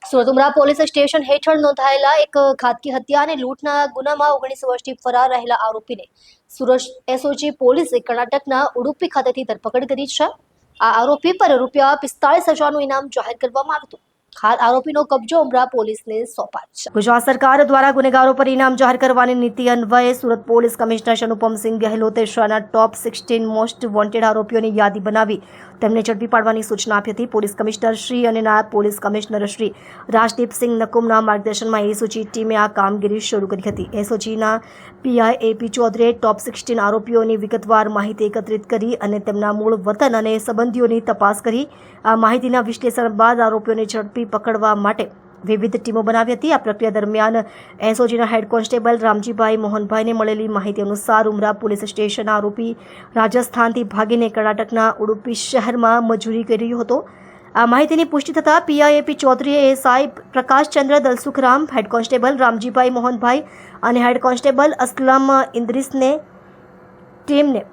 સુરત ઉમરા police station હેઠળ નોંધાયેલા એક ખાનગી હત્યા અને લૂંટના ગુનામાં 19 વર્ષથી ફરાર રહેલા આરોપીને સુરત એસઓજી પોલીસે કર્ણાટકના ઉડુપી ખાતેથી ધરપકડ કરી છે। આ આરોપી પર ₹45,000નું ઇનામ જાહેર કરવામાં આવ્યું હતું। હાલ આરોપીનો કબજો ઉમરા પોલીસને સોંપાયો છે। ગુજરાત સરકાર દ્વારા ગુનેગારો પર ઇનામ જાહેર કરવાની નીતિ અન્વયે સુરત પોલીસ કમિશનર અનુપમસિંહ ગહેલોતે શહેરના ટોપ 16 મોસ્ટ વોન્ટેડ આરોપીઓની યાદી બનાવી તેમને ઝડપી પાડવાની સૂચના આપી હતી। પોલીસ કમિશનર શ્રી અને નાયબ પોલીસ કમિશનર શ્રી રાજદીપસિંહ નકુમના માર્ગદર્શનમાં એસઓજી ટીમે આ કામગીરી શરૂ કરી હતી। એસઓજીના પીઆઈ એપી ચૌધરીએ ટોપ 16 આરોપીઓની વિગતવાર માહિતી એકત્રિત કરી અને તેમના મૂળ વતન અને સંબંધીઓની તપાસ કરી। આ માહિતીના વિશ્લેષણ બાદ આરોપીઓને ઝડપી પકડવા માટે વિવિધ ટીમો બનાવી હતી। આ પ્રક્રિયા દરમિયાન એસઓજીના હેડ કોન્સ્ટેબલ રામજીભાઈ મોહનભાઈને મળેલી માહિતી અનુસાર ઉમરા પોલીસ સ્ટેશન આરોપી રાજસ્થાનથી ભાગીને કર્ણાટકના ઉડુપી શહેરમાં મજૂરી કરી રહ્યો હતો। આ માહિતીની પુષ્ટિ થતાં પીઆઈએપી ચૌધરીએ SI Prakashchandra Dalsukhram, head constable Ramjibhai Mohanbhai અને હેડ કોન્સ્ટેબલ અસલમ ઇન્દ્રીસને ટીમને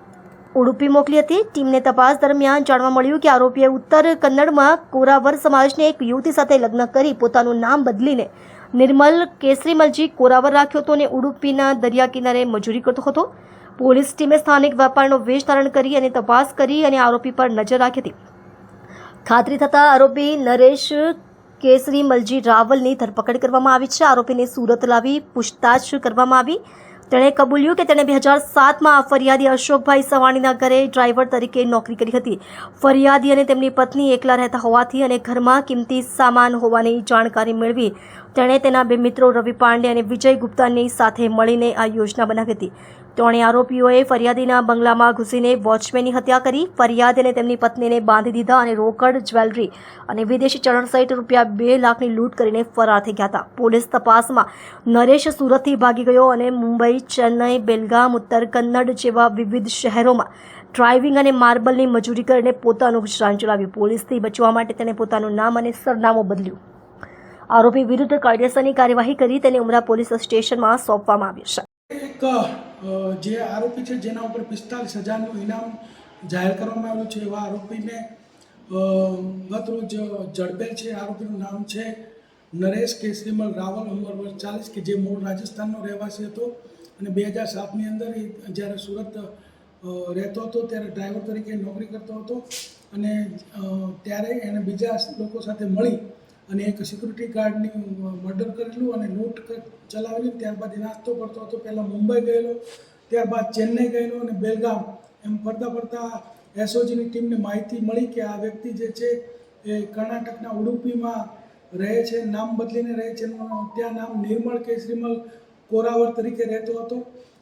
ઉડુપી મોકલી હતી। ટીમને તપાસ દરમિયાન જાણવા મળ્યું કે આરોપીએ ઉત્તર કન્નડમાં કોરાવર સમાજની એક યુવતી સાથે લગ્ન કરી પોતાનું નામ બદલીને નિર્મલ કેસરીમલજી કોરાવર રાખ્યો હતો અને ઉડુપીના દરિયા કિનારે મજૂરી કરતો હતો। પોલીસ ટીમે સ્થાનિક વેપારનો વેશ ધારણ કરી અને તપાસ કરી અને આરોપી પર નજર રાખી હતી। ખાતરી થતાં આરોપી નરેશ કેસરીમલજી રાવલની ધરપકડ કરવામાં આવી છે। આરોપીને સુરત લાવી પૂછતાછ કરવામાં આવી। તેણે કબૂલ્યું કે તેણે 2007માં ફરિયાદી અશોકભાઈ સવાણીના ઘરે ડ્રાઈવર તરીકે નોકરી કરી હતી। ફરિયાદી અને તેમની પત્ની એકલા રહેતા હોવાથી અને ઘરમાં કિંમતી સામાન હોવાની જાણકારી મેળવી તેણે તેના બે મિત્રો રવિ પાંડે અને વિજય ગુપ્તાની સાથે મળીને આ યોજના બનાવી હતી। ત્રણે આરોપીઓએ ફરિયાદીના બંગલામાં ઘૂસીને વોચમેનની હત્યા કરી। ફરિયાદી અને તેમની પત્નીને બાંધી દીધા અને રોકડ, જ્વેલરી અને વિદેશી ચલણ સહિત ₹2 લાખની લૂંટ કરીને ફરાર થઈ ગયા હતા। પોલીસ તપાસમાં નરેશ સુરતથી ભાગી ગયો અને મુંબઈ, ચેન્નઈ, બેલગામ, ઉત્તર કન્નડ જેવા વિવિધ શહેરોમાં ડ્રાઇવિંગ અને માર્બલની મજૂરી કરીને પોતાનું ગુજરાન ચલાવ્યું। પોલીસથી બચવા માટે તેણે પોતાનું નામ અને સરનામું બદલ્યું। આરોપી વિરુદ્ધ કાયદેસરની કાર્યવાહી કરી તેને ઉમરા પોલીસ સ્ટેશનમાં સોંપવામાં આવ્યું છે। એક જે આરોપી છે જેના ઉપર 45,000નું ઇનામ જાહેર કરવામાં આવ્યું છે એવા આરોપીને ગત રોજ ઝડપેલ છે। આરોપીનું નામ છે નરેશ કેસરીમલ રાવલ, ઉંમર વર્ષ 40, કે જે મૂળ રાજસ્થાનનો રહેવાસી હતો અને 2007ની અંદર જ્યારે સુરત રહેતો હતો ત્યારે ડ્રાઈવર તરીકે નોકરી કરતો હતો અને ત્યારે એને બીજા લોકો સાથે મળી અને એક સિક્યુરિટી ગાર્ડની મર્ડર કરેલું અને લૂંટ ચલાવેલી। ત્યારબાદ એ નાસ્તો કરતો હતો, પહેલાં મુંબઈ ગયેલો, ત્યારબાદ ચેન્નઈ ગયેલો અને બેલગામ, એમ ફરતા એસઓજીની ટીમને માહિતી મળી કે આ વ્યક્તિ જે છે એ કર્ણાટકના ઉડુપીમાં રહે છે, નામ બદલીને રહે છે। ત્યાં નામ નિર્મળ કેસરીમલ કોરાવર તરીકે રહેતો હતો।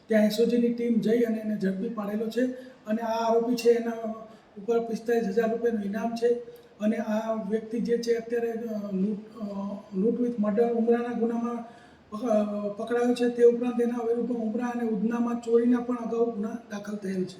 ત્યાં એસઓજીની ટીમ જઈ અને એને ઝડપી પાડેલો છે અને આ આરોપી છે એના ઉપર ₹45,000નું ઇનામ છે અને આ વ્યક્તિ જે છે અત્યારે લૂંટ વિથ મર્ડર ઉમરાના ગુનામાં પકડાયો છે। તે ઉપરાંત એના વિરુદ્ધ ઉમરા અને ઉધનામાં ચોરીના પણ અગાઉ ગુના દાખલ થયેલ છે।